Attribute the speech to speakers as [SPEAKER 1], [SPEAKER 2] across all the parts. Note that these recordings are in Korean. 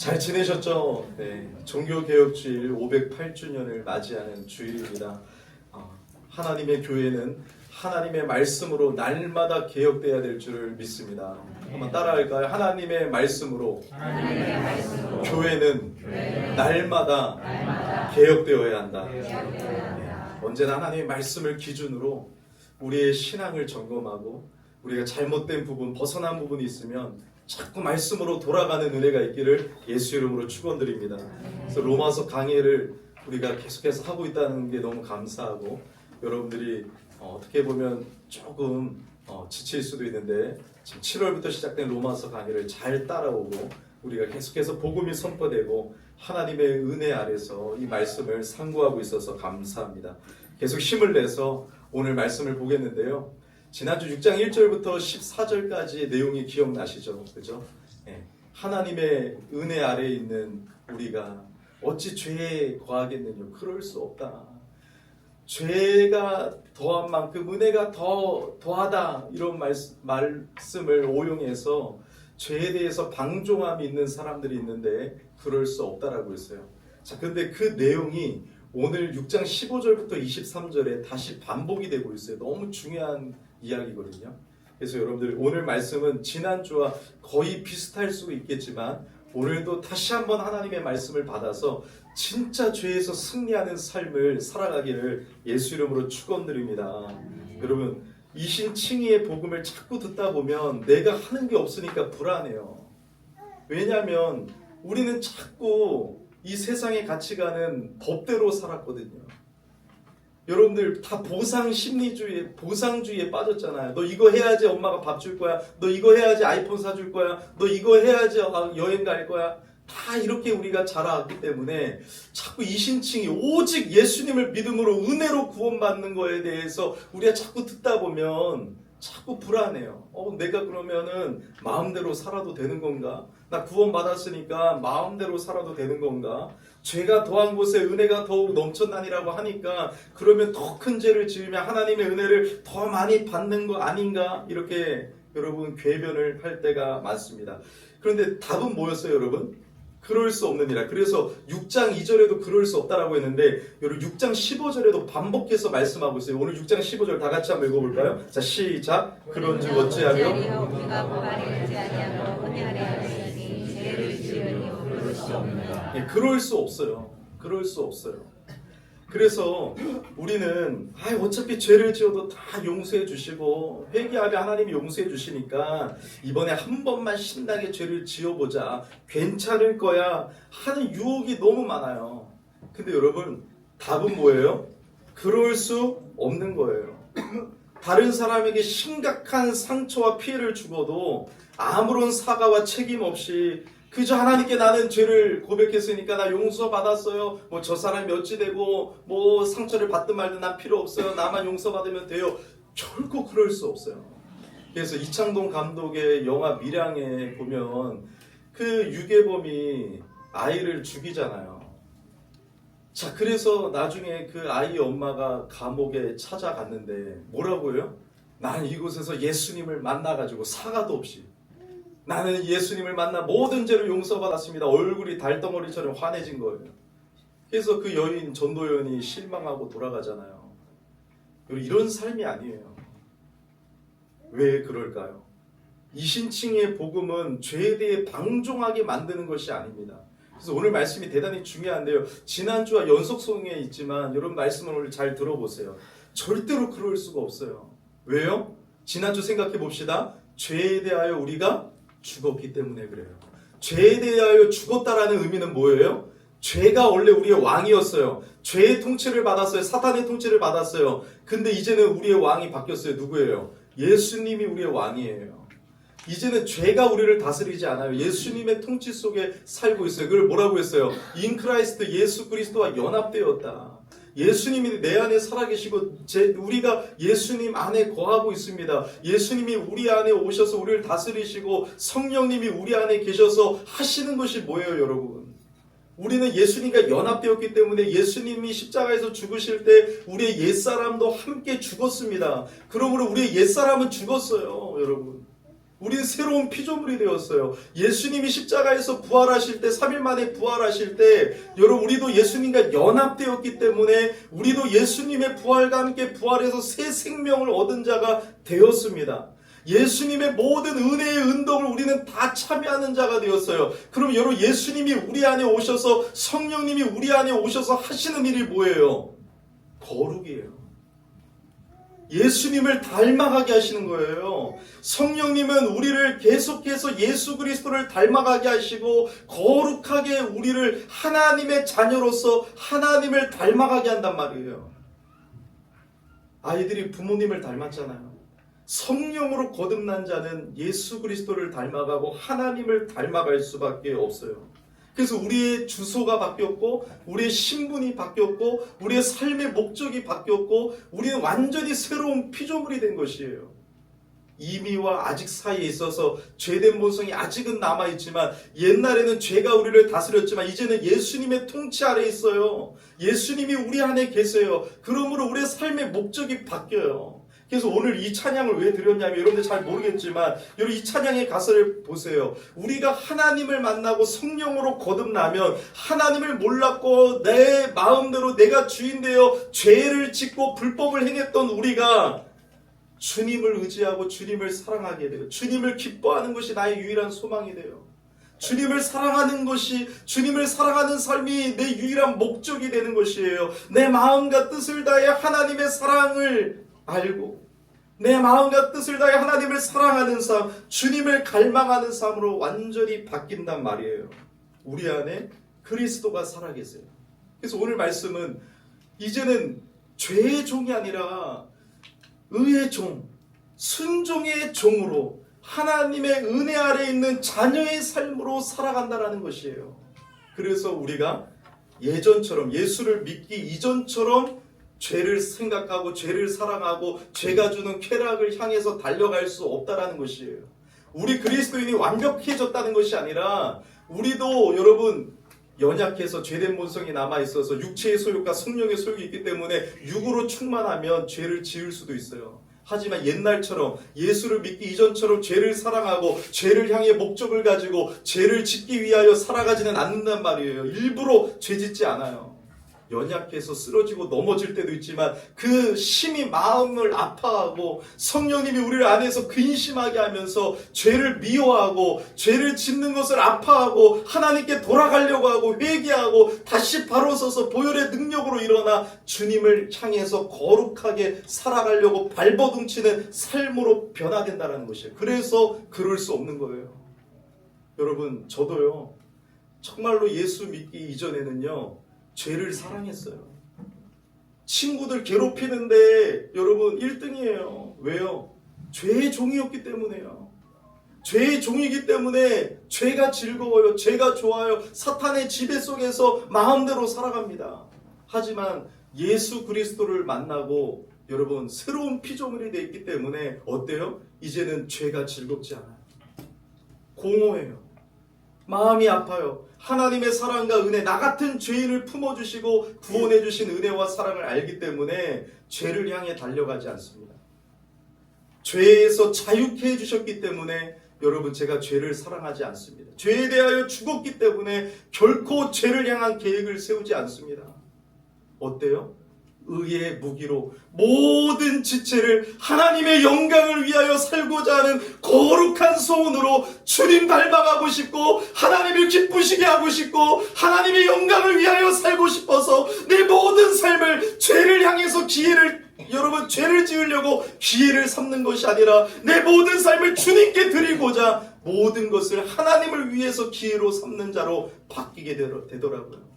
[SPEAKER 1] 잘 지내셨죠? 네, 종교개혁주일 508주년을 맞이하는 주일입니다. 하나님의 교회는 하나님의 말씀으로 날마다 개혁돼야 될 줄을 믿습니다. 한번 따라할까요? 하나님의 말씀으로, 교회는 날마다 개혁되어야 한다. 언제나 하나님의 말씀을 기준으로 우리의 신앙을 점검하고 우리가 잘못된 부분, 벗어난 부분이 있으면 자꾸 말씀으로 돌아가는 은혜가 있기를 예수 이름으로 축원드립니다. 그래서 로마서 강의를 우리가 계속해서 하고 있다는 게 너무 감사하고, 여러분들이 어떻게 보면 조금 지칠 수도 있는데 지금 7월부터 시작된 로마서 강의를 잘 따라오고 우리가 계속해서 복음이 선포되고 하나님의 은혜 아래서 이 말씀을 상고하고 있어서 감사합니다. 계속 힘을 내서 오늘 말씀을 보겠는데요. 지난주 6장 1절부터 14절까지 내용이 기억나시죠? 그죠? 네. 하나님의 은혜 아래에 있는 우리가 어찌 죄에 거하겠느냐? 그럴 수 없다. 죄가 더한 만큼 은혜가 더하다. 이런 말씀을 오용해서 죄에 대해서 방종함이 있는 사람들이 있는데 그럴 수 없다라고 했어요. 자, 근데 그 내용이 오늘 6장 15절부터 23절에 다시 반복이 되고 있어요. 너무 중요한 이야기거든요. 그래서 여러분들 오늘 말씀은 지난주와 거의 비슷할 수도 있겠지만 오늘도 다시 한번 하나님의 말씀을 받아서 진짜 죄에서 승리하는 삶을 살아가기를 예수 이름으로 축원드립니다. 여러분, 이신칭의의 복음을 자꾸 듣다 보면 내가 하는 게 없으니까 불안해요. 왜냐하면 우리는 자꾸 이 세상의 가치관은 법대로 살았거든요. 여러분들 다 보상 심리주의, 보상주의에 빠졌잖아요. 너 이거 해야지 엄마가 밥 줄 거야. 너 이거 해야지 아이폰 사줄 거야. 너 이거 해야지 여행 갈 거야. 다 이렇게 우리가 자라왔기 때문에 자꾸 이신칭이 오직 예수님을 믿음으로 은혜로 구원받는 거에 대해서 우리가 자꾸 듣다 보면 자꾸 불안해요. 내가 그러면은 마음대로 살아도 되는 건가? 나 구원받았으니까 마음대로 살아도 되는 건가? 죄가 더한 곳에 은혜가 더욱 넘쳐나니라고 하니까 그러면 더 큰 죄를 지으면 하나님의 은혜를 더 많이 받는 거 아닌가? 이렇게 여러분 궤변을 할 때가 많습니다. 그런데 답은 뭐였어요, 여러분? 그럴 수 없느니라. 그래서 6장 2절에도 그럴 수 없다라고 했는데 여러분 6장 15절에도 반복해서 말씀하고 있어요. 오늘 6장 15절 다 같이 한번 읽어볼까요? 자, 시작. 그런즉 어찌하며
[SPEAKER 2] 우리가 고발하지 아니하며 은혜 아래 하시니 죄를 지으니 그럴 수 없느니라.
[SPEAKER 1] 예, 그럴 수 없어요. 그럴 수 없어요. 그래서 우리는 어차피 죄를 지어도 다 용서해 주시고 회개하면 하나님이 용서해 주시니까 이번에 한 번만 신나게 죄를 지어보자, 괜찮을 거야 하는 유혹이 너무 많아요. 근데 여러분, 답은 뭐예요? 그럴 수 없는 거예요. 다른 사람에게 심각한 상처와 피해를 주고도 아무런 사과와 책임 없이 그저 하나님께 나는 죄를 고백했으니까 나 용서받았어요. 저 사람이 어찌 되고 상처를 받든 말든 난 필요 없어요. 나만 용서받으면 돼요. 결코 그럴 수 없어요. 그래서 이창동 감독의 영화 밀양에 보면 그 유괴범이 아이를 죽이잖아요. 자, 그래서 나중에 그 아이 엄마가 감옥에 찾아갔는데 뭐라고 해요? 나는 이곳에서 예수님을 만나가지고 사과도 없이 나는 예수님을 만나 모든 죄를 용서받았습니다. 얼굴이 달덩어리처럼 환해진 거예요. 그래서 그 여인 전도연이 실망하고 돌아가잖아요. 이런 삶이 아니에요. 왜 그럴까요? 이신칭의 복음은 죄에 대해 방종하게 만드는 것이 아닙니다. 그래서 오늘 말씀이 대단히 중요한데요. 지난주와 연속성에 있지만 여러분 말씀을 오늘 잘 들어보세요. 절대로 그럴 수가 없어요. 왜요? 지난주 생각해 봅시다. 죄에 대하여 우리가 죽었기 때문에 그래요. 죄에 대하여 죽었다라는 의미는 뭐예요? 죄가 원래 우리의 왕이었어요. 죄의 통치를 받았어요. 사탄의 통치를 받았어요. 근데 이제는 우리의 왕이 바뀌었어요. 누구예요? 예수님이 우리의 왕이에요. 이제는 죄가 우리를 다스리지 않아요. 예수님의 통치 속에 살고 있어요. 그걸 뭐라고 했어요? 인 크라이스트, 예수 그리스도와 연합되었다. 예수님이 내 안에 살아계시고 우리가 예수님 안에 거하고 있습니다. 예수님이 우리 안에 오셔서 우리를 다스리시고 성령님이 우리 안에 계셔서 하시는 것이 뭐예요, 여러분? 우리는 예수님과 연합되었기 때문에 예수님이 십자가에서 죽으실 때 우리의 옛사람도 함께 죽었습니다. 그러므로 우리의 옛사람은 죽었어요, 여러분. 우린 새로운 피조물이 되었어요. 예수님이 십자가에서 부활하실 때, 3일 만에 부활하실 때, 여러분 우리도 예수님과 연합되었기 때문에 우리도 예수님의 부활과 함께 부활해서 새 생명을 얻은 자가 되었습니다. 예수님의 모든 은혜의 은덕을 우리는 다 참여하는 자가 되었어요. 그럼 여러분 예수님이 우리 안에 오셔서, 성령님이 우리 안에 오셔서 하시는 일이 뭐예요? 거룩이에요. 예수님을 닮아가게 하시는 거예요. 성령님은 우리를 계속해서 예수 그리스도를 닮아가게 하시고 거룩하게 우리를 하나님의 자녀로서 하나님을 닮아가게 한단 말이에요. 아이들이 부모님을 닮았잖아요. 성령으로 거듭난 자는 예수 그리스도를 닮아가고 하나님을 닮아갈 수밖에 없어요. 그래서 우리의 주소가 바뀌었고 우리의 신분이 바뀌었고 우리의 삶의 목적이 바뀌었고 우리는 완전히 새로운 피조물이 된 것이에요. 이미와 아직 사이에 있어서 죄된 본성이 아직은 남아있지만 옛날에는 죄가 우리를 다스렸지만 이제는 예수님의 통치 아래 있어요. 예수님이 우리 안에 계세요. 그러므로 우리의 삶의 목적이 바뀌어요. 그래서 오늘 이 찬양을 왜 드렸냐면 여러분들 잘 모르겠지만 여러분 이 찬양의 가사를 보세요. 우리가 하나님을 만나고 성령으로 거듭나면 하나님을 몰랐고 내 마음대로 내가 주인되어 죄를 짓고 불법을 행했던 우리가 주님을 의지하고 주님을 사랑하게 돼요. 주님을 기뻐하는 것이 나의 유일한 소망이 돼요. 주님을 사랑하는 것이, 주님을 사랑하는 삶이 내 유일한 목적이 되는 것이에요. 내 마음과 뜻을 다해 하나님의 사랑을 알고 내 마음과 뜻을 다해 하나님을 사랑하는 삶, 주님을 갈망하는 삶으로 완전히 바뀐단 말이에요. 우리 안에 그리스도가 살아계세요. 그래서 오늘 말씀은 이제는 죄의 종이 아니라 의의 종, 순종의 종으로 하나님의 은혜 아래 있는 자녀의 삶으로 살아간다는 것이에요. 그래서 우리가 예전처럼 예수를 믿기 이전처럼 죄를 생각하고 죄를 사랑하고 죄가 주는 쾌락을 향해서 달려갈 수 없다라는 것이에요. 우리 그리스도인이 완벽해졌다는 것이 아니라 우리도 여러분 연약해서 죄된 본성이 남아있어서 육체의 소욕과 성령의 소욕이 있기 때문에 육으로 충만하면 죄를 지을 수도 있어요. 하지만 옛날처럼 예수를 믿기 이전처럼 죄를 사랑하고 죄를 향해 목적을 가지고 죄를 짓기 위하여 살아가지는 않는단 말이에요. 일부러 죄 짓지 않아요. 연약해서 쓰러지고 넘어질 때도 있지만 그 심히 마음을 아파하고 성령님이 우리를 안에서 근심하게 하면서 죄를 미워하고 죄를 짓는 것을 아파하고 하나님께 돌아가려고 하고 회개하고 다시 바로 서서 보혈의 능력으로 일어나 주님을 향해서 거룩하게 살아가려고 발버둥치는 삶으로 변화된다는 것이에요. 그래서 그럴 수 없는 거예요. 여러분 저도요 정말로 예수 믿기 이전에는요 죄를 사랑했어요. 친구들 괴롭히는데 여러분 1등이에요. 왜요? 죄의 종이었기 때문에요. 죄의 종이기 때문에 죄가 즐거워요. 죄가 좋아요. 사탄의 지배 속에서 마음대로 살아갑니다. 하지만 예수 그리스도를 만나고 여러분 새로운 피조물이 되어 있기 때문에 어때요? 이제는 죄가 즐겁지 않아요. 공허해요. 마음이 아파요. 하나님의 사랑과 은혜, 나 같은 죄인을 품어주시고 구원해주신 은혜와 사랑을 알기 때문에 죄를 향해 달려가지 않습니다. 죄에서 자유케 해주셨기 때문에 여러분 제가 죄를 사랑하지 않습니다. 죄에 대하여 죽었기 때문에 결코 죄를 향한 계획을 세우지 않습니다. 어때요? 의의 무기로 모든 지체를 하나님의 영광을 위하여 살고자 하는 거룩한 소원으로 주님 닮아가고 싶고 하나님을 기쁘시게 하고 싶고 하나님의 영광을 위하여 살고 싶어서 내 모든 삶을 죄를 향해서 여러분 죄를 지으려고 기회를 삼는 것이 아니라 내 모든 삶을 주님께 드리고자 모든 것을 하나님을 위해서 기회로 삼는 자로 바뀌게 되더라고요.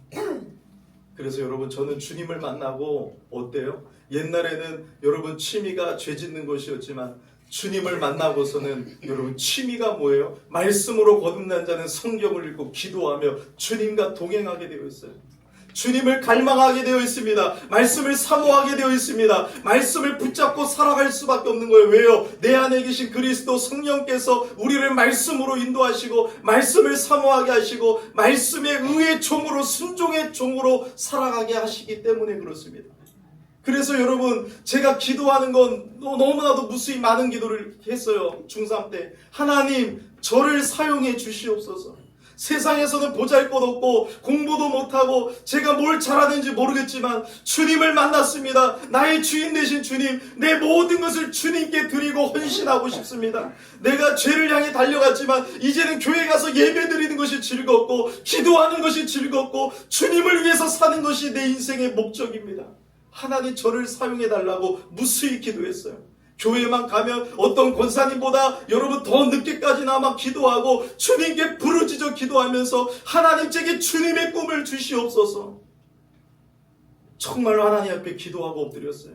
[SPEAKER 1] 그래서 여러분 저는 주님을 만나고 어때요? 옛날에는 여러분 취미가 죄 짓는 것이었지만 주님을 만나고서는 여러분 취미가 뭐예요? 말씀으로 거듭난 자는 성경을 읽고 기도하며 주님과 동행하게 되어 있어요. 주님을 갈망하게 되어 있습니다. 말씀을 사모하게 되어 있습니다. 말씀을 붙잡고 살아갈 수밖에 없는 거예요. 왜요? 내 안에 계신 그리스도 성령께서 우리를 말씀으로 인도하시고 말씀을 사모하게 하시고 말씀의 의의 종으로 순종의 종으로 살아가게 하시기 때문에 그렇습니다. 그래서 여러분, 제가 기도하는 건 너무나도 무수히 많은 기도를 했어요. 중3 때. 하나님, 저를 사용해 주시옵소서. 세상에서는 보잘것없고 공부도 못하고 제가 뭘 잘하는지 모르겠지만 주님을 만났습니다. 나의 주인 되신 주님, 내 모든 것을 주님께 드리고 헌신하고 싶습니다. 내가 죄를 향해 달려갔지만 이제는 교회 가서 예배 드리는 것이 즐겁고 기도하는 것이 즐겁고 주님을 위해서 사는 것이 내 인생의 목적입니다. 하나님, 저를 사용해 달라고 무수히 기도했어요. 교회만 가면 어떤 권사님보다 여러분 더 늦게까지나 막 기도하고 주님께 부르짖어 기도하면서 하나님, 제게 주님의 꿈을 주시옵소서. 정말로 하나님 앞에 기도하고 엎드렸어요.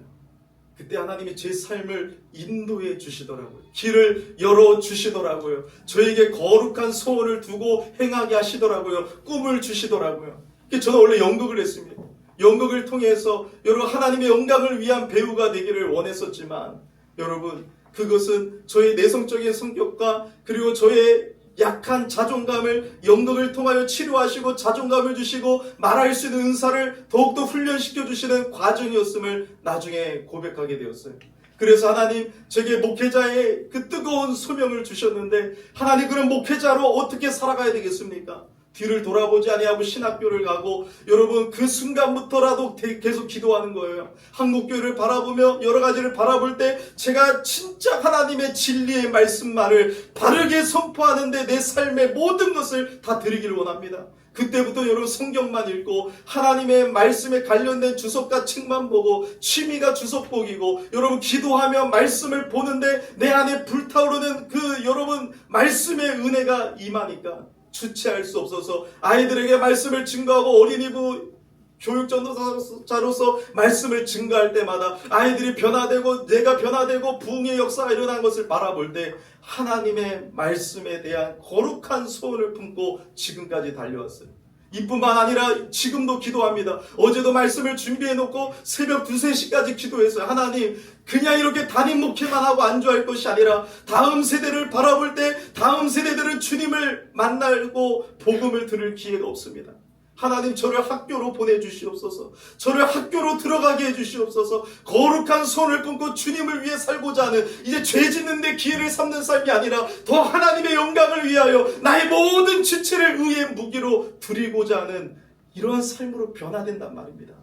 [SPEAKER 1] 그때 하나님이 제 삶을 인도해 주시더라고요. 길을 열어 주시더라고요. 저에게 거룩한 소원을 두고 행하게 하시더라고요. 꿈을 주시더라고요. 저는 원래 연극을 했습니다. 연극을 통해서 여러분 하나님의 영광을 위한 배우가 되기를 원했었지만 여러분, 그것은 저의 내성적인 성격과 그리고 저의 약한 자존감을 연극을 통하여 치료하시고 자존감을 주시고 말할 수 있는 은사를 더욱더 훈련시켜 주시는 과정이었음을 나중에 고백하게 되었어요. 그래서 하나님, 제게 목회자의 그 뜨거운 소명을 주셨는데 하나님, 그런 목회자로 어떻게 살아가야 되겠습니까? 뒤를 돌아보지 아니하고 신학교를 가고 여러분, 그 순간부터라도 계속 기도하는 거예요. 한국교회를 바라보며 여러 가지를 바라볼 때 제가 진짜 하나님의 진리의 말씀만을 바르게 선포하는데 내 삶의 모든 것을 다 드리기를 원합니다. 그때부터 여러분 성경만 읽고 하나님의 말씀에 관련된 주석과 책만 보고 취미가 주석 보기고 여러분 기도하며 말씀을 보는데 내 안에 불타오르는 그 여러분 말씀의 은혜가 임하니까 주체할 수 없어서 아이들에게 말씀을 증거하고 어린이부 교육전도사로서 말씀을 증거할 때마다 아이들이 변화되고 내가 변화되고 부흥의 역사가 일어난 것을 바라볼 때 하나님의 말씀에 대한 거룩한 소원을 품고 지금까지 달려왔어요. 이뿐만 아니라 지금도 기도합니다. 어제도 말씀을 준비해놓고 새벽 2, 3시까지 기도했어요. 하나님, 그냥 이렇게 담임 목회만 하고 안주할 것이 아니라 다음 세대를 바라볼 때 다음 세대들은 주님을 만나고 복음을 들을 기회가 없습니다. 하나님, 저를 학교로 보내주시옵소서. 저를 학교로 들어가게 해주시옵소서. 거룩한 손을 끊고 주님을 위해 살고자 하는, 이제 죄 짓는 데 기회를 삼는 삶이 아니라 더 하나님의 영광을 위하여 나의 모든 지체를 의의 무기로 드리고자 하는 이러한 삶으로 변화된단 말입니다.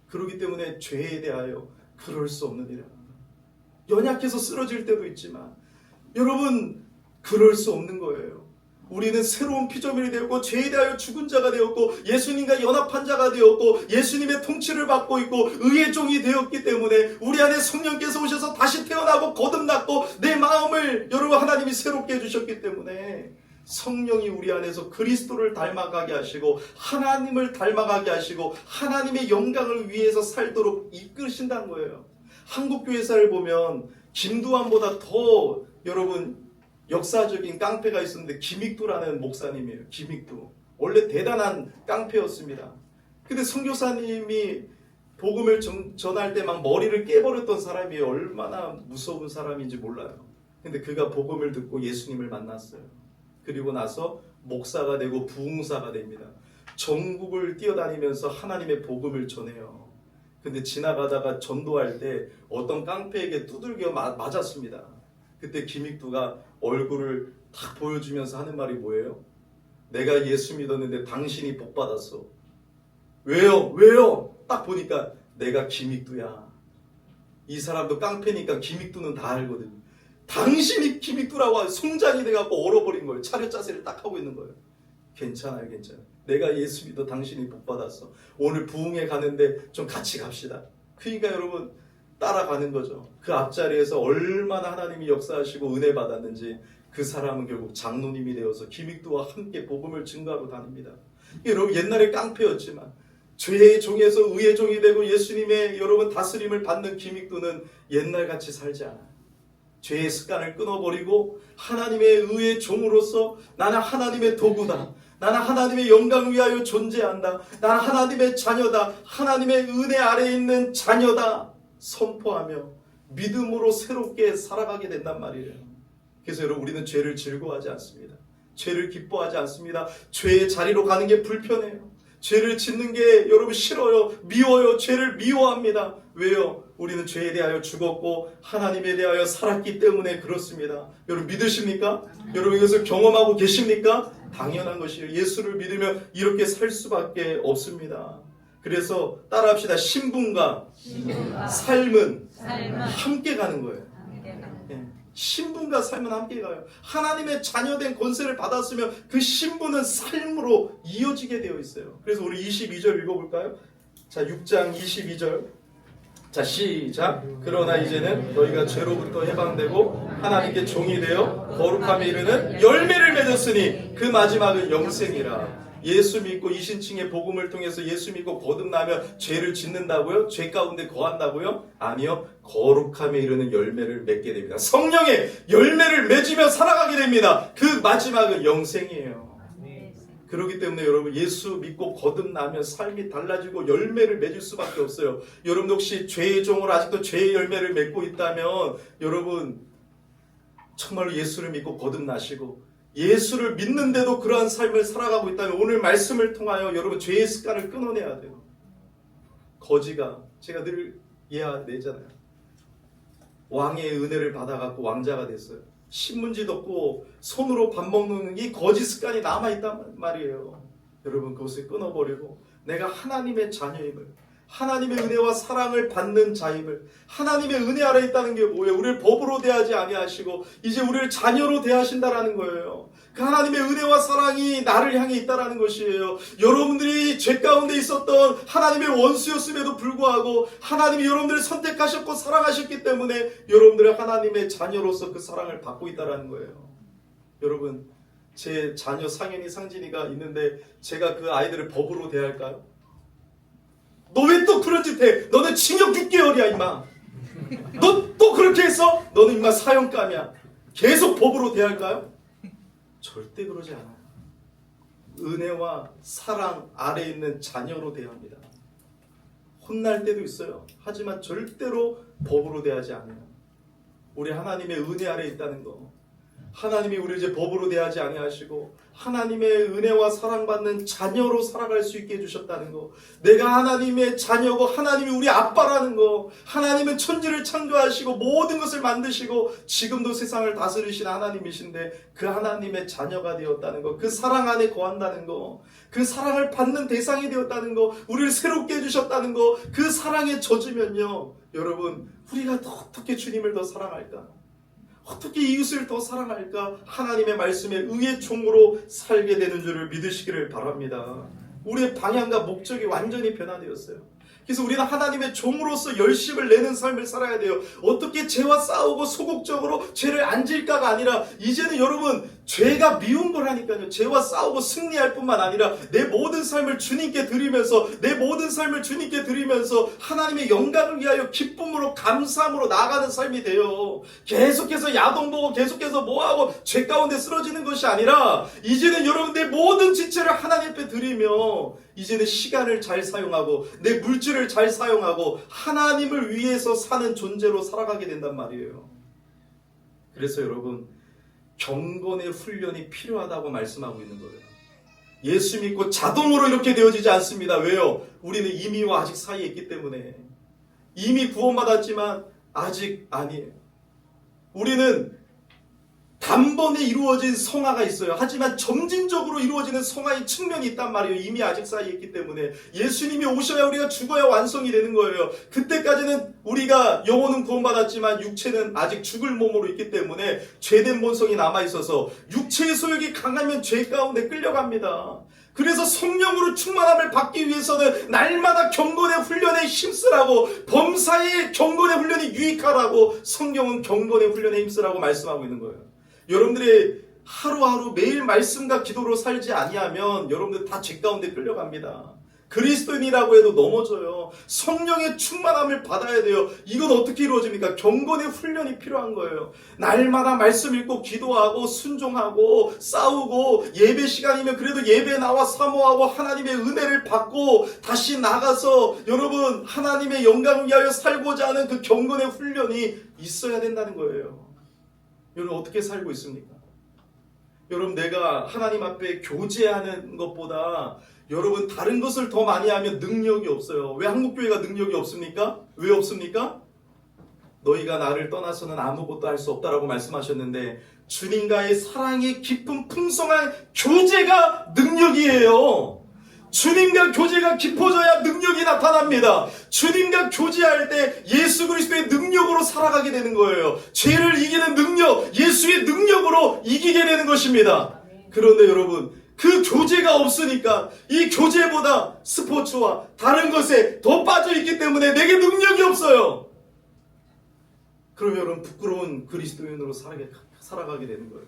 [SPEAKER 1] 그렇기 때문에 죄에 대하여 그럴 수 없는 일이라. 연약해서 쓰러질 때도 있지만 여러분, 그럴 수 없는 거예요. 우리는 새로운 피조물이 되었고 죄에 대하여 죽은 자가 되었고 예수님과 연합한 자가 되었고 예수님의 통치를 받고 있고 의의 종이 되었기 때문에 우리 안에 성령께서 오셔서 다시 태어나고 거듭났고 내 마음을 여러분 하나님이 새롭게 해주셨기 때문에 성령이 우리 안에서 그리스도를 닮아가게 하시고 하나님을 닮아가게 하시고 하나님의 영광을 위해서 살도록 이끄신다는 거예요. 한국교회사를 보면 김두한보다 더 여러분 역사적인 깡패가 있었는데 김익두라는 목사님이에요. 김익두. 원래 대단한 깡패였습니다. 근데 선교사님이 복음을 전할 때 막 머리를 깨버렸던 사람이 얼마나 무서운 사람인지 몰라요. 근데 그가 복음을 듣고 예수님을 만났어요. 그리고 나서 목사가 되고 부흥사가 됩니다. 전국을 뛰어다니면서 하나님의 복음을 전해요. 근데 지나가다가 전도할 때 어떤 깡패에게 두들겨 맞았습니다. 그때 김익두가 얼굴을 탁 보여주면서 하는 말이 뭐예요? 내가 예수 믿었는데 당신이 복 받았어. 왜요? 왜요? 딱 보니까 내가 김익두야. 이 사람도 깡패니까 김익두는 다 알거든. 당신이 김익두라고 송장이 돼갖고 얼어버린 거예요. 차렷 자세를 딱 하고 있는 거예요. 괜찮아요, 괜찮아요. 내가 예수 믿어 당신이 복 받았어. 오늘 부흥회 가는데 좀 같이 갑시다. 그러니까 여러분 따라가는 거죠. 그 앞자리에서 얼마나 하나님이 역사하시고 은혜 받았는지 그 사람은 결국 장로님이 되어서 김익두와 함께 복음을 증거하고 다닙니다. 여러분 옛날에 깡패였지만 죄의 종에서 의의 종이 되고 예수님의 여러분 다스림을 받는 김익두는 옛날같이 살지 않아요. 죄의 습관을 끊어버리고 하나님의 의의 종으로서 나는 하나님의 도구다. 나는 하나님의 영광을 위하여 존재한다. 나는 하나님의 자녀다. 하나님의 은혜 아래에 있는 자녀다. 선포하며 믿음으로 새롭게 살아가게 된단 말이에요. 그래서 여러분 우리는 죄를 즐거워하지 않습니다. 죄를 기뻐하지 않습니다. 죄의 자리로 가는 게 불편해요. 죄를 짓는 게 여러분 싫어요. 미워요. 죄를 미워합니다. 왜요? 우리는 죄에 대하여 죽었고 하나님에 대하여 살았기 때문에 그렇습니다. 여러분 믿으십니까? 여러분 이것을 경험하고 계십니까? 당연한 것이에요. 예수를 믿으면 이렇게 살 수밖에 없습니다. 그래서 따라합시다. 신분과 삶은 함께 가는 거예요. 신분과 삶은 함께 가요. 하나님의 자녀된 권세를 받았으면 그 신분은 삶으로 이어지게 되어 있어요. 그래서 우리 22절 읽어볼까요? 자, 6장 22절. 자, 시작. 그러나 이제는 너희가 죄로부터 해방되고 하나님께 종이 되어 거룩함에 이르는 열매를 맺었으니 그 마지막은 영생이라. 예수 믿고 이신칭의 복음을 통해서 예수 믿고 거듭나면 죄를 짓는다고요? 죄 가운데 거한다고요? 아니요. 거룩함에 이르는 열매를 맺게 됩니다. 성령의 열매를 맺으며 살아가게 됩니다. 그 마지막은 영생이에요. 그렇기 때문에 여러분 예수 믿고 거듭나면 삶이 달라지고 열매를 맺을 수밖에 없어요. 여러분 혹시 죄의 종으로 아직도 죄의 열매를 맺고 있다면 여러분 정말로 예수를 믿고 거듭나시고 예수를 믿는데도 그러한 삶을 살아가고 있다면 오늘 말씀을 통하여 여러분 죄의 습관을 끊어내야 돼요. 거지가 제가 늘 이해내잖아요. 왕의 은혜를 받아갖고 왕자가 됐어요. 신문지도 없고 손으로 밥 먹는 이 거지 습관이 남아있단 말이에요. 여러분 그것을 끊어버리고 내가 하나님의 자녀임을, 하나님의 은혜와 사랑을 받는 자임을, 하나님의 은혜 아래 있다는 게 뭐예요? 우리를 법으로 대하지 아니하시고 이제 우리를 자녀로 대하신다라는 거예요. 그 하나님의 은혜와 사랑이 나를 향해 있다라는 것이에요. 여러분들이 죄 가운데 있었던 하나님의 원수였음에도 불구하고 하나님이 여러분들을 선택하셨고 사랑하셨기 때문에 여러분들의 하나님의 자녀로서 그 사랑을 받고 있다라는 거예요. 여러분 제 자녀 상현이 상진이가 있는데 제가 그 아이들을 법으로 대할까요? 너 왜 또 그런 짓 해? 너는 징역 6개월이야 임마. 너 또 그렇게 했어? 너는 임마 사형감이야. 계속 법으로 대할까요? 절대 그러지 않아요. 은혜와 사랑 아래 있는 자녀로 대합니다. 혼날 때도 있어요. 하지만 절대로 법으로 대하지 않아요. 우리 하나님의 은혜 아래 있다는 거. 하나님이 우리를 이제 법으로 대하지 아니하시고 하나님의 은혜와 사랑받는 자녀로 살아갈 수 있게 해주셨다는 거. 내가 하나님의 자녀고 하나님이 우리 아빠라는 거. 하나님은 천지를 창조하시고 모든 것을 만드시고 지금도 세상을 다스리신 하나님이신데 그 하나님의 자녀가 되었다는 거. 그 사랑 안에 거한다는 거. 그 사랑을 받는 대상이 되었다는 거. 우리를 새롭게 해주셨다는 거. 그 사랑에 젖으면요 여러분 우리가 어떻게 주님을 더 사랑할까? 어떻게 이웃을 더 사랑할까? 하나님의 말씀에 의의 종으로 살게 되는 줄을 믿으시기를 바랍니다. 우리의 방향과 목적이 완전히 변화되었어요. 그래서 우리는 하나님의 종으로서 열심을 내는 삶을 살아야 돼요. 어떻게 죄와 싸우고 소극적으로 죄를 안 질까가 아니라 이제는 여러분 죄가 미운 거라니까요. 죄와 싸우고 승리할 뿐만 아니라 내 모든 삶을 주님께 드리면서 내 모든 삶을 주님께 드리면서 하나님의 영광을 위하여 기쁨으로 감사함으로 나아가는 삶이 돼요. 계속해서 야동보고 계속해서 뭐하고 죄 가운데 쓰러지는 것이 아니라 이제는 여러분 내 모든 지체를 하나님 앞에 드리며 이제는 시간을 잘 사용하고 내 물질을 잘 사용하고 하나님을 위해서 사는 존재로 살아가게 된단 말이에요. 그래서 여러분 경건의 훈련이 필요하다고 말씀하고 있는 거예요. 예수 믿고 자동으로 이렇게 되어지지 않습니다. 왜요? 우리는 이미와 아직 사이에 있기 때문에. 이미 구원받았지만 아직 아니에요. 우리는 단번에 이루어진 성화가 있어요. 하지만 점진적으로 이루어지는 성화의 측면이 있단 말이에요. 이미 아직 사이에 있기 때문에. 예수님이 오셔야 우리가 죽어야 완성이 되는 거예요. 그때까지는 우리가 영혼은 구원받았지만 육체는 아직 죽을 몸으로 있기 때문에 죄된 본성이 남아있어서 육체의 소욕이 강하면 죄 가운데 끌려갑니다. 그래서 성령으로 충만함을 받기 위해서는 날마다 경건의 훈련에 힘쓰라고, 범사의 경건의 훈련이 유익하라고 성경은 경건의 훈련에 힘쓰라고 말씀하고 있는 거예요. 여러분들이 하루하루 매일 말씀과 기도로 살지 아니하면 여러분들 다 죄 가운데 끌려갑니다. 그리스도인이라고 해도 넘어져요. 성령의 충만함을 받아야 돼요. 이건 어떻게 이루어집니까? 경건의 훈련이 필요한 거예요. 날마다 말씀 읽고 기도하고 순종하고 싸우고 예배 시간이면 그래도 예배 나와 사모하고 하나님의 은혜를 받고 다시 나가서 여러분 하나님의 영광을 위하여 살고자 하는 그 경건의 훈련이 있어야 된다는 거예요. 여러분 어떻게 살고 있습니까? 여러분 내가 하나님 앞에 교제하는 것보다 여러분 다른 것을 더 많이 하면 능력이 없어요. 왜 한국교회가 능력이 없습니까? 왜 없습니까? 너희가 나를 떠나서는 아무것도 할 수 없다라고 말씀하셨는데 주님과의 사랑이 깊은 풍성한 교제가 능력이에요. 주님과 교제가 깊어져야 능력이 나타납니다. 주님과 교제할 때 예수 그리스도의 능력으로 살아가게 되는 거예요. 죄를 이기는 능력, 예수의 능력으로 이기게 되는 것입니다. 그런데 여러분, 그 교제가 없으니까 이 교제보다 스포츠와 다른 것에 더 빠져있기 때문에 내게 능력이 없어요. 그러면 여러분 부끄러운 그리스도인으로 살아가게 되는 거예요.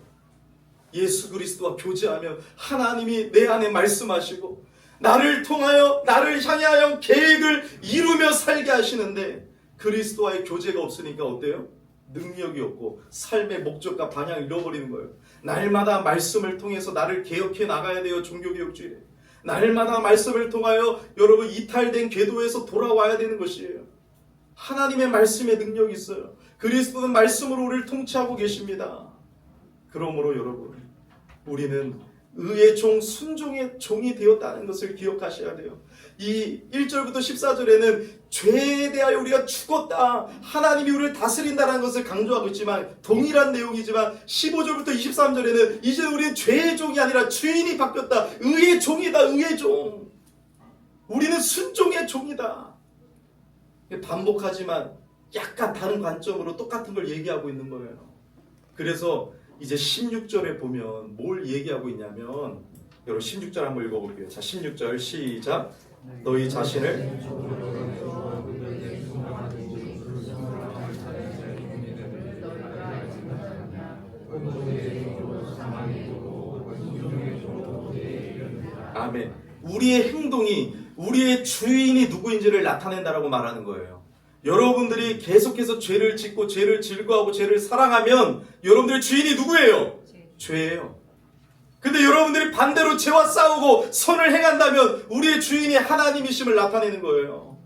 [SPEAKER 1] 예수 그리스도와 교제하며 하나님이 내 안에 말씀하시고 나를 통하여 나를 향하여 계획을 이루며 살게 하시는데 그리스도와의 교제가 없으니까 어때요? 능력이 없고 삶의 목적과 방향을 잃어버리는 거예요. 날마다 말씀을 통해서 나를 개혁해 나가야 돼요. 종교개혁주의에 날마다 말씀을 통하여 여러분 이탈된 궤도에서 돌아와야 되는 것이에요. 하나님의 말씀에 능력이 있어요. 그리스도는 말씀으로 우리를 통치하고 계십니다. 그러므로 여러분 우리는 의의 종, 순종의 종이 되었다는 것을 기억하셔야 돼요. 이 1절부터 14절에는 죄에 대하여 우리가 죽었다, 하나님이 우리를 다스린다는 것을 강조하고 있지만 동일한 내용이지만 15절부터 23절에는 이제 우리는 죄의 종이 아니라 주인이 바뀌었다. 의의 종이다. 의의 종. 우리는 순종의 종이다. 반복하지만 약간 다른 관점으로 똑같은 걸 얘기하고 있는 거예요. 그래서 이제 16절에 보면 뭘 얘기하고 있냐면 여러분 16절 한번 읽어볼게요. 자 16절 시작. 너희 자신을 아멘. 우리의 행동이 우리의 주인이 누구인지를 나타낸다라고 말하는 거예요. 여러분들이 계속해서 죄를 짓고 죄를 즐거워하고 죄를 사랑하면 여러분들의 주인이 누구예요? 죄예요. 근데 여러분들이 반대로 죄와 싸우고 선을 행한다면 우리의 주인이 하나님이심을 나타내는 거예요.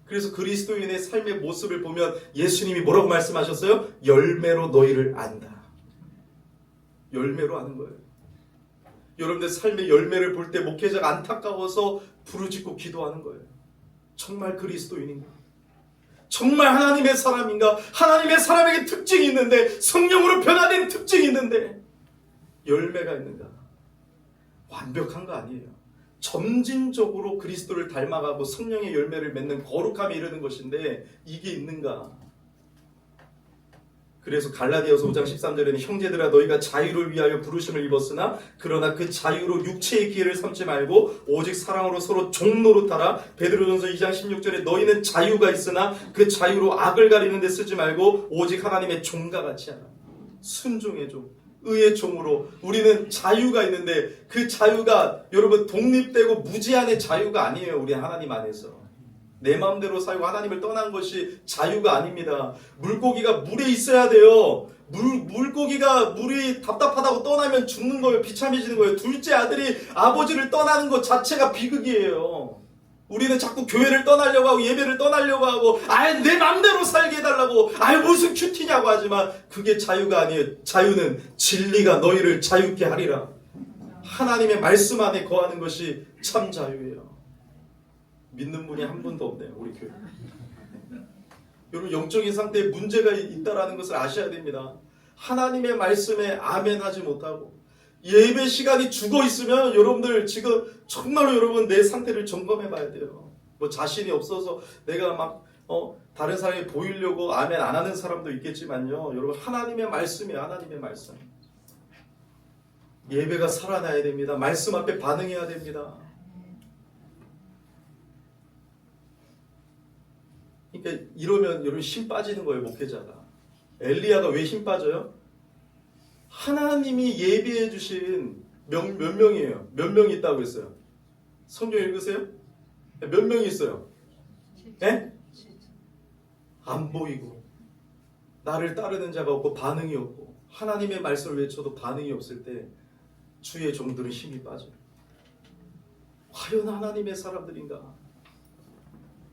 [SPEAKER 1] 그래서 그리스도인의 삶의 모습을 보면 예수님이 뭐라고 말씀하셨어요? 열매로 너희를 안다. 열매로 아는 거예요. 여러분들 삶의 열매를 볼 때 목회자가 안타까워서 부르짖고 기도하는 거예요. 정말 그리스도인인가? 정말 하나님의 사람인가? 하나님의 사람에게 특징이 있는데, 성령으로 변화된 특징이 있는데 열매가 있는가? 완벽한 거 아니에요. 점진적으로 그리스도를 닮아가고 성령의 열매를 맺는 거룩함에 이르는 것인데 이게 있는가? 그래서 갈라디아서 5장 13절에는 형제들아 너희가 자유를 위하여 부르심을 입었으나 그러나 그 자유로 육체의 기회를 삼지 말고 오직 사랑으로 서로 종노릇하라. 베드로전서 2장 16절에 너희는 자유가 있으나 그 자유로 악을 가리는 데 쓰지 말고 오직 하나님의 종과 같이 하라. 순종의 종, 의의 종으로 우리는 자유가 있는데 그 자유가 여러분 독립되고 무제한의 자유가 아니에요. 우리 하나님 안에서 내 마음대로 살고 하나님을 떠난 것이 자유가 아닙니다. 물고기가 물에 있어야 돼요. 물고기가 물이 답답하다고 떠나면 죽는 거예요. 비참해지는 거예요. 둘째 아들이 아버지를 떠나는 것 자체가 비극이에요. 우리는 자꾸 교회를 떠나려고 하고 예배를 떠나려고 하고 내 마음대로 살게 해달라고 무슨 큐티냐고 하지만 그게 자유가 아니에요. 자유는 진리가 너희를 자유케 하리라. 하나님의 말씀 안에 거하는 것이 참 자유예요. 믿는 분이 한 분도 없네요. 우리 교회. 여러분 영적인 상태에 문제가 있다라는 것을 아셔야 됩니다. 하나님의 말씀에 아멘 하지 못하고 예배 시간이 죽어 있으면 여러분들 지금 정말로 여러분 내 상태를 점검해 봐야 돼요. 뭐 자신이 없어서 내가 막 다른 사람이 보이려고 아멘 안 하는 사람도 있겠지만요. 여러분 하나님의 말씀이에요. 하나님의 말씀. 예배가 살아나야 됩니다. 말씀 앞에 반응해야 됩니다. 그러니까 이러면 여러분 힘 빠지는 거예요. 목회자가. 엘리야가 왜 힘 빠져요? 하나님이 예비해 주신 몇 명이에요? 몇 명이 있다고 했어요? 성경 읽으세요? 몇 명이 있어요? 네? 안 보이고 나를 따르는 자가 없고 반응이 없고 하나님의 말씀을 외쳐도 반응이 없을 때 주의 종들은 힘이 빠져요. 과연 하나님의 사람들인가?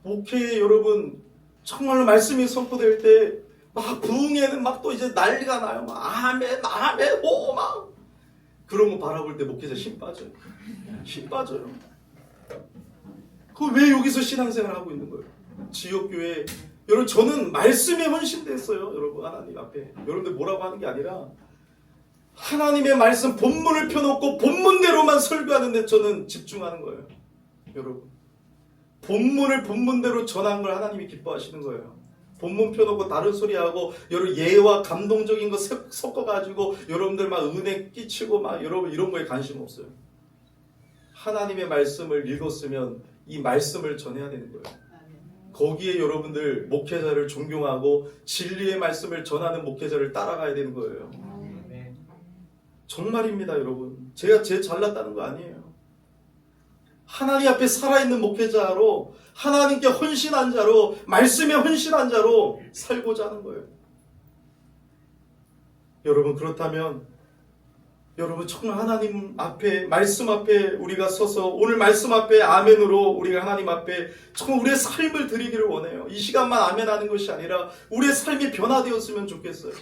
[SPEAKER 1] 목회에 여러분 정말로 말씀이 선포될 때 막 부흥회는 막 또 이제 난리가 나요. 막 아멘, 아멘, 막 그런 거 바라볼 때 목회자 힘 빠져요. 힘 빠져요. 그 왜 여기서 신앙생활 하고 있는 거예요? 지역교회 여러분 저는 말씀에 헌신됐어요. 여러분 하나님 앞에 여러분들 뭐라고 하는 게 아니라 하나님의 말씀 본문을 펴놓고 본문대로만 설교하는데 저는 집중하는 거예요. 여러분 본문을 본문대로 전한 걸 하나님이 기뻐하시는 거예요. 본문 펴놓고 다른 소리하고 여러분 예와 감동적인 거 섞어가지고 여러분들 막 은혜 끼치고 막 여러분 이런 거에 관심 없어요. 하나님의 말씀을 읽었으면 이 말씀을 전해야 되는 거예요. 거기에 여러분들 목회자를 존경하고 진리의 말씀을 전하는 목회자를 따라가야 되는 거예요. 정말입니다 여러분. 제가 제일 잘났다는 거 아니에요. 하나님 앞에 살아있는 목회자로 하나님께 헌신한 자로 말씀에 헌신한 자로 살고자 하는 거예요. 여러분 그렇다면 여러분 정말 하나님 앞에 말씀 앞에 우리가 서서 오늘 말씀 앞에 아멘으로 우리가 하나님 앞에 정말 우리의 삶을 드리기를 원해요. 이 시간만 아멘하는 것이 아니라 우리의 삶이 변화되었으면 좋겠어요.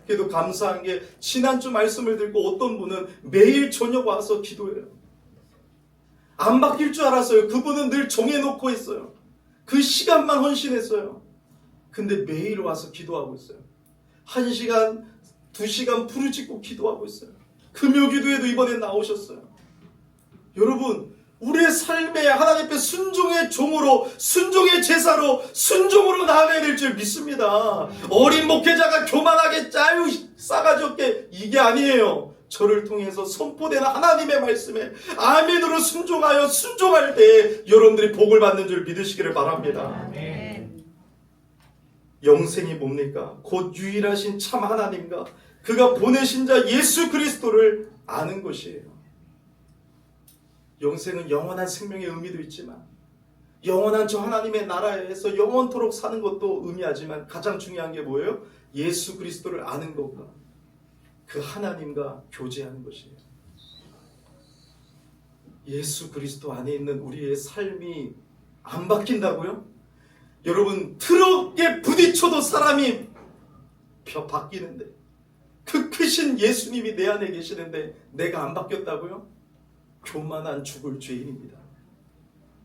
[SPEAKER 1] 그래도 감사한 게 지난주 말씀을 듣고 어떤 분은 매일 저녁 와서 기도해요. 안 바뀔 줄 알았어요. 그분은 늘 정해놓고 했어요. 그 시간만 헌신했어요. 근데 매일 와서 기도하고 있어요. 1시간, 2시간 부르짖고 기도하고 있어요. 금요기도에도 이번에 나오셨어요. 여러분 우리의 삶에 하나님 앞에 순종의 종으로 순종의 제사로 순종으로 나아가야 될 줄 믿습니다. 어린 목회자가 교만하게 짜유 싸가지 없게 이게 아니에요. 저를 통해서 선포되는 하나님의 말씀에 아멘으로 순종하여 순종할 때 여러분들이 복을 받는 줄 믿으시기를 바랍니다.
[SPEAKER 2] 아멘.
[SPEAKER 1] 영생이 뭡니까? 곧 유일하신 참 하나님과 그가 보내신 자 예수 그리스도를 아는 것이에요. 영생은 영원한 생명의 의미도 있지만 영원한 저 하나님의 나라에서 영원토록 사는 것도 의미하지만 가장 중요한 게 뭐예요? 예수 그리스도를 아는 것과 그 하나님과 교제하는 것이에요. 예수 그리스도 안에 있는 우리의 삶이 안 바뀐다고요? 여러분 트럭에 부딪혀도 사람이 바뀌는데 그 크신 예수님이 내 안에 계시는데 내가 안 바뀌었다고요? 교만한 죽을 죄인입니다.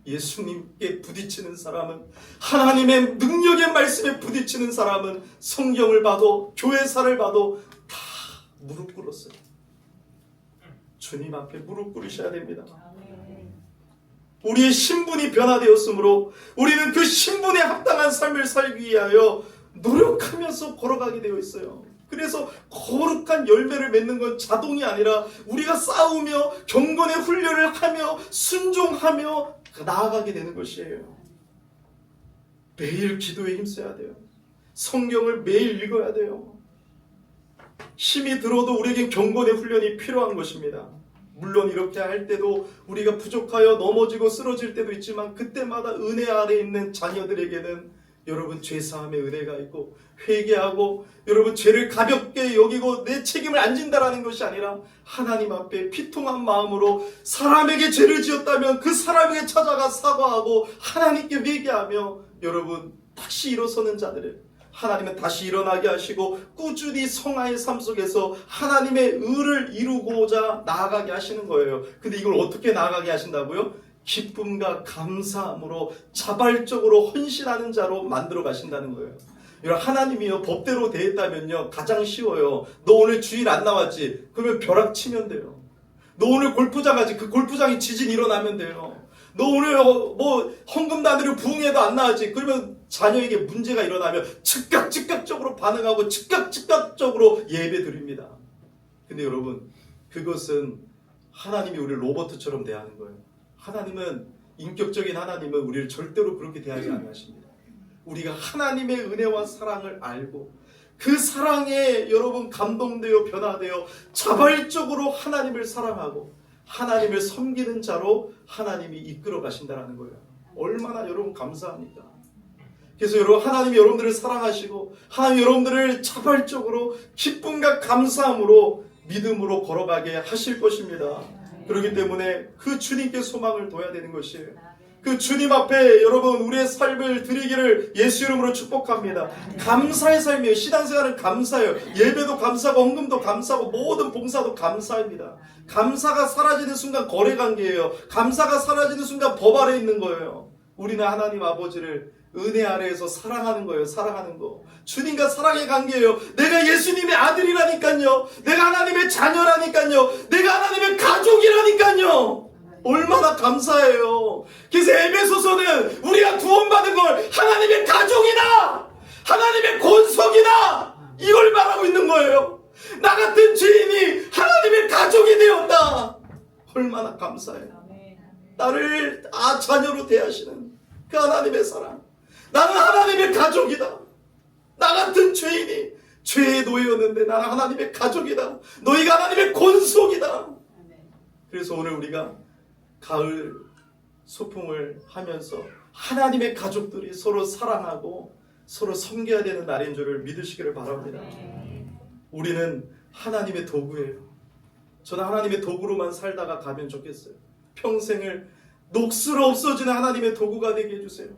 [SPEAKER 1] 예수님께 부딪히는 사람은 하나님의 능력의 말씀에 부딪히는 사람은 성경을 봐도 교회사를 봐도 다 무릎 꿇었어요. 주님 앞에 무릎 꿇으셔야 됩니다. 우리의 신분이 변화되었으므로 우리는 그 신분에 합당한 삶을 살기 위하여 노력하면서 걸어가게 되어 있어요. 그래서 거룩한 열매를 맺는 건 자동이 아니라 우리가 싸우며 경건의 훈련을 하며 순종하며 나아가게 되는 것이에요. 매일 기도에 힘써야 돼요. 성경을 매일 읽어야 돼요. 힘이 들어도 우리에겐 경건의 훈련이 필요한 것입니다. 물론 이렇게 할 때도 우리가 부족하여 넘어지고 쓰러질 때도 있지만 그때마다 은혜 아래 있는 자녀들에게는 여러분 죄사함의 은혜가 있고 회개하고 여러분 죄를 가볍게 여기고 내 책임을 안 진다라는 것이 아니라 하나님 앞에 피통한 마음으로 사람에게 죄를 지었다면 그 사람에게 찾아가 사과하고 하나님께 회개하며 여러분 다시 일어서는 자들을 하나님은 다시 일어나게 하시고 꾸준히 성화의 삶 속에서 하나님의 의를 이루고자 나아가게 하시는 거예요. 근데 이걸 어떻게 나아가게 하신다고요? 기쁨과 감사함으로 자발적으로 헌신하는 자로 만들어 가신다는 거예요. 여러분 하나님이요 법대로 대했다면요 가장 쉬워요. 너 오늘 주일 안 나왔지? 그러면 벼락 치면 돼요. 너 오늘 골프장 가지? 그 골프장에 지진 일어나면 돼요. 너 오늘 뭐 헌금 단위로 부흥회도 안 나왔지? 그러면 자녀에게 문제가 일어나면 즉각적으로 반응하고 즉각적으로 예배 드립니다. 근데 여러분 그것은 하나님이 우리를 로봇처럼 대하는 거예요. 하나님은 인격적인 하나님은 우리를 절대로 그렇게 대하지 않으십니다. 우리가 하나님의 은혜와 사랑을 알고 그 사랑에 여러분 감동되어 변화되어 자발적으로 하나님을 사랑하고 하나님을 섬기는 자로 하나님이 이끌어 가신다는 거예요. 얼마나 여러분 감사합니까? 그래서 여러분 하나님이 여러분들을 사랑하시고 하나님이 여러분들을 자발적으로 기쁨과 감사함으로 믿음으로 걸어가게 하실 것입니다. 그렇기 때문에 그 주님께 소망을 둬야 되는 것이에요. 그 그 주님 앞에 여러분 우리의 삶을 드리기를 예수 이름으로 축복합니다. 감사의 삶이에요. 신앙생활은 감사예요. 예배도 감사하고 헌금도 감사하고 모든 봉사도 감사입니다. 감사가 사라지는 순간 거래관계예요. 감사가 사라지는 순간 법 아래 있는 거예요. 우리는 하나님 아버지를 은혜 아래에서 사랑하는 거예요. 사랑하는 거. 주님과 사랑의 관계예요. 내가 예수님의 아들이라니까요. 내가 하나님의 자녀라니까요. 내가 하나님의 가족이라니까요. 얼마나 감사해요. 그래서 에베소서는 우리가 구원받은 걸 하나님의 가족이다, 하나님의 권속이다, 이걸 말하고 있는 거예요. 나 같은 죄인이 하나님의 가족이 되었다. 얼마나 감사해요. 나를 자녀로 대하시는 그 하나님의 사랑. 나는 하나님의 가족이다. 나 같은 죄인이 죄의 노예였는데 나는 하나님의 가족이다. 너희가 하나님의 권속이다. 그래서 오늘 우리가 가을 소풍을 하면서 하나님의 가족들이 서로 사랑하고 서로 섬겨야 되는 날인 줄을 믿으시기를 바랍니다. 우리는 하나님의 도구예요. 저는 하나님의 도구로만 살다가 가면 좋겠어요. 평생을 녹슬어 없어지는 하나님의 도구가 되게 해주세요.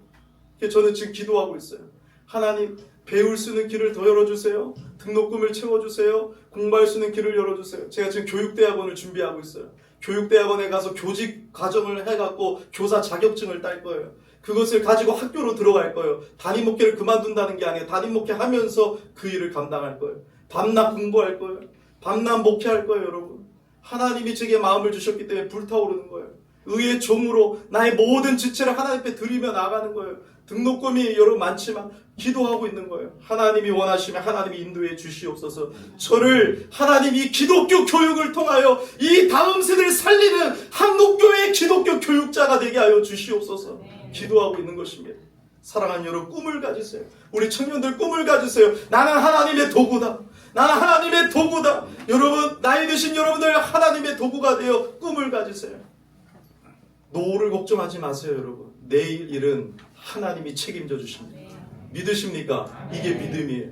[SPEAKER 1] 그래서 저는 지금 기도하고 있어요. 하나님, 배울 수 있는 길을 더 열어주세요. 등록금을 채워주세요. 공부할 수 있는 길을 열어주세요. 제가 지금 교육대학원을 준비하고 있어요. 교육대학원에 가서 교직 과정을 해갖고 교사 자격증을 딸 거예요. 그것을 가지고 학교로 들어갈 거예요. 담임 목회를 그만둔다는 게 아니에요. 담임 목회하면서 그 일을 감당할 거예요. 밤낮 공부할 거예요. 밤낮 목회할 거예요, 여러분. 하나님이 제게 마음을 주셨기 때문에 불타오르는 거예요. 의의 종으로 나의 모든 지체를 하나님 앞에 드리며 나가는 거예요. 등록금이 여러분 많지만 기도하고 있는 거예요. 하나님이 원하시면 하나님이 인도해 주시옵소서. 저를 하나님이 기독교 교육을 통하여 이 다음 세대를 살리는 한국교회의 기독교 교육자가 되게 하여 주시옵소서. 기도하고 있는 것입니다. 사랑하는 여러분, 꿈을 가지세요. 우리 청년들 꿈을 가지세요. 나는 하나님의 도구다. 나는 하나님의 도구다. 여러분, 나이 드신 여러분들 하나님의 도구가 되어 꿈을 가지세요. 노후를 걱정하지 마세요, 여러분. 내일 일은 하나님이 책임져 주십니다. 믿으십니까? 이게 믿음이에요.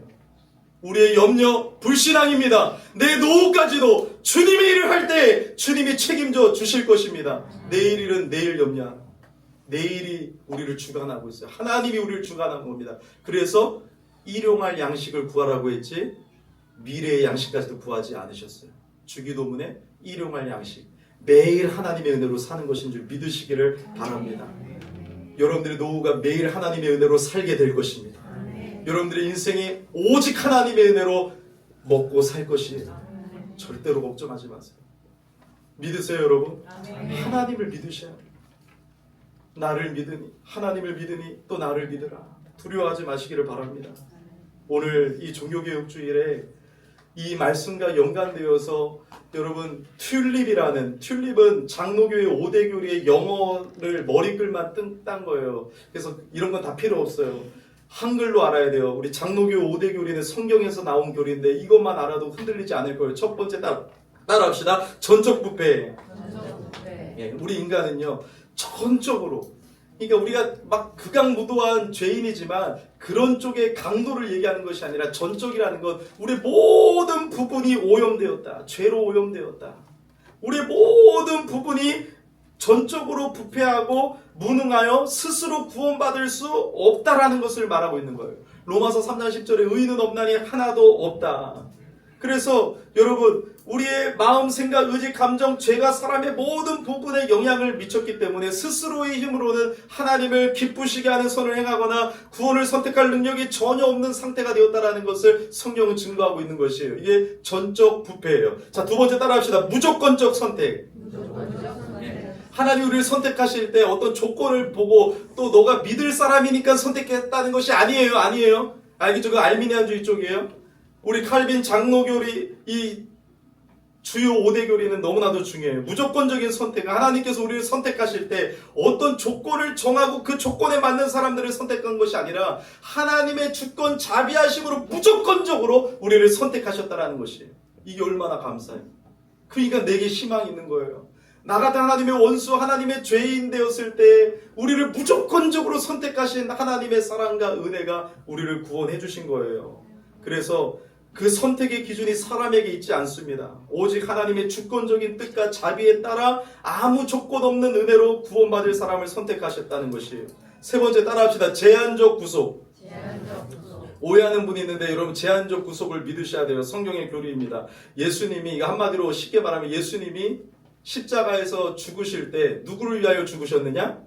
[SPEAKER 1] 우리의 염려, 불신앙입니다. 내 노후까지도 주님의 일을 할 때 주님이 책임져 주실 것입니다. 내일 일은 내일 염려. 내일이 우리를 주관하고 있어요. 하나님이 우리를 주관하는 겁니다. 그래서 일용할 양식을 구하라고 했지 미래의 양식까지도 구하지 않으셨어요. 주기도문에 일용할 양식. 매일 하나님의 은혜로 사는 것인 줄 믿으시기를 바랍니다. 여러분들의 노후가 매일 하나님의 은혜로 살게 될 것입니다. 여러분들의 인생이 오직 하나님의 은혜로 먹고 살 것이에요. 절대로 걱정하지 마세요. 믿으세요, 여러분. 하나님을 믿으셔야 돼요. 나를 믿으니, 하나님을 믿으니 또 나를 믿으라. 두려워하지 마시기를 바랍니다. 오늘 이 종교개혁주일에 이 말씀과 연관되어서 여러분 튤립은 장로교회 5대 교리의 영어를 머리글만 딴 거예요. 그래서 이런 건 다 필요 없어요. 한글로 알아야 돼요. 우리 장로교회 5대 교리는 성경에서 나온 교리인데 이것만 알아도 흔들리지 않을 거예요. 첫 번째 따라합시다. 전적 부패. 예, 우리 인간은요 전적으로, 그러니까 우리가 막 극악무도한 죄인이지만 그런 쪽의 강도를 얘기하는 것이 아니라 전적이라는 건 우리 모든 부분이 오염되었다. 죄로 오염되었다. 우리 모든 부분이 전적으로 부패하고 무능하여 스스로 구원받을 수 없다라는 것을 말하고 있는 거예요. 로마서 3장 10절에 의인은 없나니 하나도 없다. 그래서 여러분 우리의 마음, 생각, 의지, 감정, 죄가 사람의 모든 부분에 영향을 미쳤기 때문에 스스로의 힘으로는 하나님을 기쁘시게 하는 선을 행하거나 구원을 선택할 능력이 전혀 없는 상태가 되었다는 것을 성경은 증거하고 있는 것이에요. 이게 전적 부패예요. 자, 두 번째 따라합시다. 무조건적 선택. 하나님 우리를 선택하실 때 어떤 조건을 보고 또 너가 믿을 사람이니까 선택했다는 것이 아니에요. 알겠죠? 그 알미니안주의 쪽이에요. 우리 칼빈 장로교리 이 주요 5대 교리는 너무나도 중요해요. 무조건적인 선택. 하나님께서 우리를 선택하실 때 어떤 조건을 정하고 그 조건에 맞는 사람들을 선택한 것이 아니라 하나님의 주권 자비하심으로 무조건적으로 우리를 선택하셨다는 것이에요. 이게 얼마나 감사해요. 그러니까 내게 희망이 있는 거예요. 나 같은 하나님의 원수, 하나님의 죄인 되었을 때 우리를 무조건적으로 선택하신 하나님의 사랑과 은혜가 우리를 구원해 주신 거예요. 그래서 그 선택의 기준이 사람에게 있지 않습니다. 오직 하나님의 주권적인 뜻과 자비에 따라 아무 조건 없는 은혜로 구원받을 사람을 선택하셨다는 것이에요. 세 번째 따라합시다. 제한적 구속. 오해하는 분이 있는데 여러분 제한적 구속을 믿으셔야 돼요. 성경의 교리입니다. 예수님이 이거 한마디로 쉽게 말하면 예수님이 십자가에서 죽으실 때 누구를 위하여 죽으셨느냐?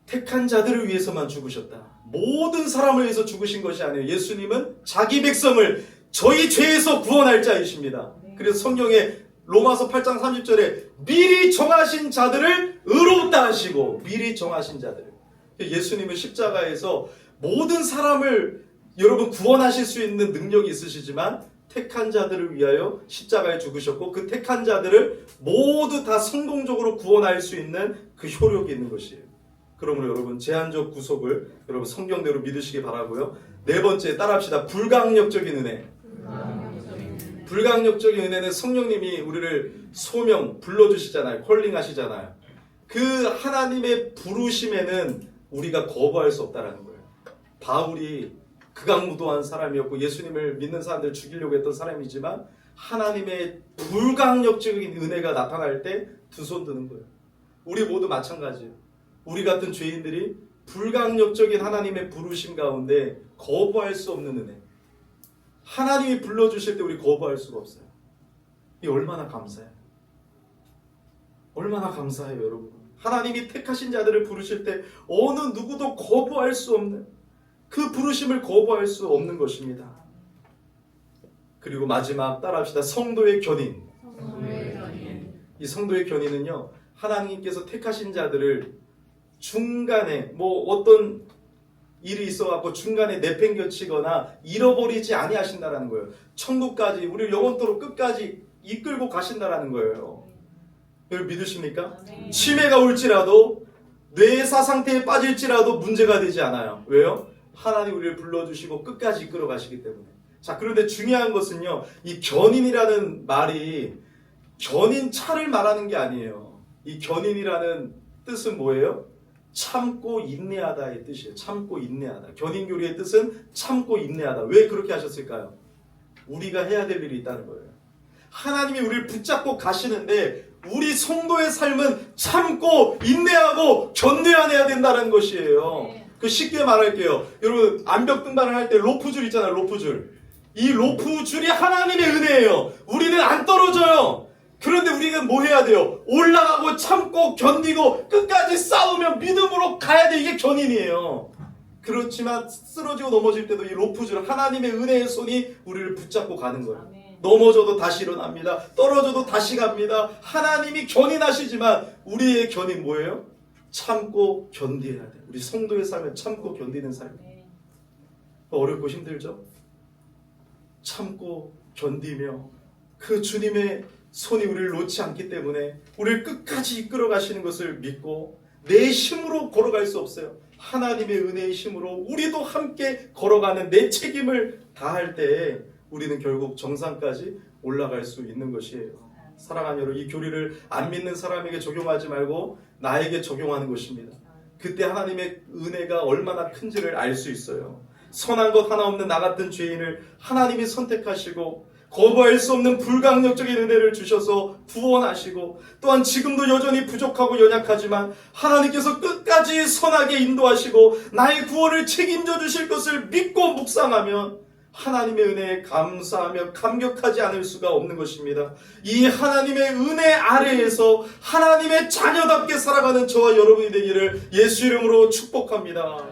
[SPEAKER 1] 택한 자들을 위해서만 죽으셨다. 모든 사람을 위해서 죽으신 것이 아니에요. 예수님은 자기 백성을 저희 죄에서 구원할 자이십니다. 그래서 성경에 로마서 8장 30절에 미리 정하신 자들을 의롭다 하시고 미리 정하신 자들을. 예수님은 십자가에서 모든 사람을 여러분 구원하실 수 있는 능력이 있으시지만 택한 자들을 위하여 십자가에 죽으셨고 그 택한 자들을 모두 다 성공적으로 구원할 수 있는 그 효력이 있는 것이에요. 그러므로 여러분 제한적 구속을 여러분 성경대로 믿으시기 바라고요. 네 번째 따라합시다. 불강력적인 은혜. 불강력적인 은혜는 성령님이 우리를 소명 불러주시잖아요. 콜링 하시잖아요. 그 하나님의 부르심에는 우리가 거부할 수 없다는 거예요. 바울이 극악무도한 사람이었고 예수님을 믿는 사람들 죽이려고 했던 사람이지만 하나님의 불강력적인 은혜가 나타날 때 두 손 드는 거예요. 우리 모두 마찬가지예요. 우리 같은 죄인들이 불강력적인 하나님의 부르심 가운데 거부할 수 없는 은혜. 하나님이 불러주실 때 우리 거부할 수가 없어요. 이 얼마나 감사해요. 얼마나 감사해요, 여러분. 하나님이 택하신 자들을 부르실 때 어느 누구도 거부할 수 없는 그 부르심을 거부할 수 없는 것입니다. 그리고 마지막 따라합시다. 성도의 견인. 이 성도의 견인은요, 하나님께서 택하신 자들을 중간에 어떤 일이 있어갖고 중간에 내팽겨치거나 잃어버리지 아니하신다라는 거예요. 천국까지 우리를 영원토록 끝까지 이끌고 가신다라는 거예요. 여러분 믿으십니까? 치매가 올지라도 뇌사 상태에 빠질지라도 문제가 되지 않아요. 왜요? 하나님 우리를 불러주시고 끝까지 이끌어 가시기 때문에. 자, 그런데 중요한 것은요, 이 견인이라는 말이 견인차를 말하는 게 아니에요. 이 견인이라는 뜻은 뭐예요? 참고 인내하다의 뜻이에요. 참고 인내하다. 견인교리의 뜻은 참고 인내하다. 왜 그렇게 하셨을까요? 우리가 해야 될 일이 있다는 거예요. 하나님이 우리를 붙잡고 가시는데 우리 성도의 삶은 참고 인내하고 견뎌내야 된다는 것이에요. 그 쉽게 말할게요. 여러분 암벽 등반을 할 때 로프줄 있잖아요. 로프줄. 이 로프줄이 하나님의 은혜예요. 우리는 안 떨어져요. 그런데 우리는 뭐 해야 돼요? 올라가고 참고 견디고 끝까지 싸우며 믿음으로 가야 돼. 이게 견인이에요. 그렇지만 쓰러지고 넘어질 때도 이 로프줄 하나님의 은혜의 손이 우리를 붙잡고 가는 거예요. 넘어져도 다시 일어납니다. 떨어져도 다시 갑니다. 하나님이 견인하시지만 우리의 견인 뭐예요? 참고 견뎌야 돼. 우리 성도의 삶은 참고 견디는 삶이에요. 어렵고 힘들죠? 참고 견디며 그 주님의 손이 우리를 놓지 않기 때문에 우리를 끝까지 이끌어 가시는 것을 믿고 내 힘으로 걸어갈 수 없어요. 하나님의 은혜의 힘으로 우리도 함께 걸어가는 내 책임을 다할 때 우리는 결국 정상까지 올라갈 수 있는 것이에요. 사랑하는 여러분, 이 교리를 안 믿는 사람에게 적용하지 말고 나에게 적용하는 것입니다. 그때 하나님의 은혜가 얼마나 큰지를 알 수 있어요. 선한 것 하나 없는 나 같은 죄인을 하나님이 선택하시고 거부할 수 없는 불강력적인 은혜를 주셔서 구원하시고 또한 지금도 여전히 부족하고 연약하지만 하나님께서 끝까지 선하게 인도하시고 나의 구원을 책임져 주실 것을 믿고 묵상하면 하나님의 은혜에 감사하며 감격하지 않을 수가 없는 것입니다. 이 하나님의 은혜 아래에서 하나님의 자녀답게 살아가는 저와 여러분이 되기를 예수 이름으로 축복합니다.